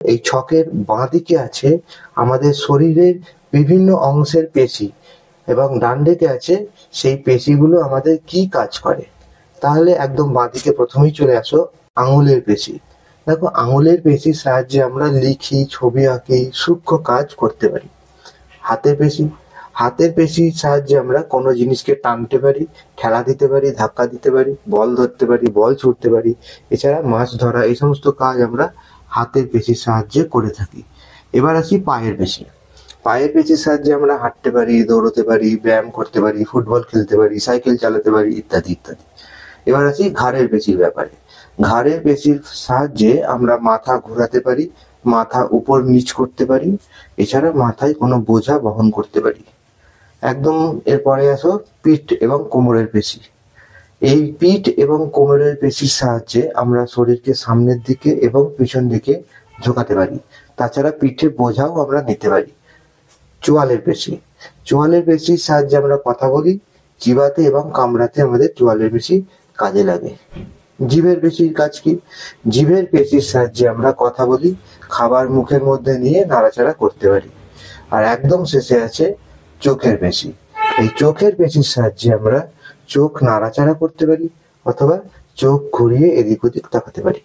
এই ছকের বাঁ দিকে আছে আমাদের শরীরের বিভিন্ন অংশের পেশি এবং ডান দিকে আছে সেই পেশিগুলো আমাদের কি কাজ করে। তাহলে একদম বাঁ দিকে প্রথমেই চলে আসো আঙুলের পেশি। দেখো, আঙুলের পেশির সাহায্যে আমরা লিখি, ছবি আঁকি, সূক্ষ্ম কাজ করতে পারি। হাতের পেশি, হাতের পেশির সাহায্যে আমরা কোনো জিনিসকে টানতে পারি, ঠেলা দিতে পারি, ধাক্কা দিতে পারি, বল ধরতে পারি, বল ছুটতে পারি। এছাড়া মাছ ধরা, এই সমস্ত কাজ আমরা হাতের পেশির সাহায্যে করে থাকি। এবার আসি পায়ের পেশি। পায়ের পেশির সাহায্যে আমরা হাঁটতে পারি, দৌড়তে পারি, ব্যায়াম করতে পারি, ফুটবল খেলতে পারি, সাইকেল চালাতে পারি, ইত্যাদি ইত্যাদি। এবার আসি ঘাড়ের পেশির ব্যাপারে। ঘাড়ের পেশির সাহায্যে আমরা মাথা ঘোরাতে পারি, মাথা উপর নিচ করতে পারি, এছাড়া মাথায় কোনো বোঝা বহন করতে পারি। একদম এরপরে আসো পিঠ এবং কোমরের পেশি। এই পিঠ এবং কোমরের পেশির সাহায্যে আমরা শরীরকে সামনের দিকে এবং পিছন দিকে ঝোঁকাতে পারি। তাছাড়া পিঠে বোঝাও আমরা নিতে পারি। চোয়ালের পেশি, চোয়ালের পেশির সাহায্যে আমরা কথা বলি, চিবাতে এবং কামড়াতে আমাদের চোয়ালের পেশি কাজে লাগে। জিভের পেশির কাজ কি? জিভের পেশির সাহায্যে আমরা কথা বলি, খাবার মুখের মধ্যে নিয়ে নাড়াচাড়া করতে পারি। আর একদম শেষে আছে চোখের পেশি। এই চোখের পেশির সাহায্যে আমরা চোখ নাড়াচাড়া করতে পারি অথবা চোখ ঘুরিয়ে এদিক ওদিক তাকাতে পারি।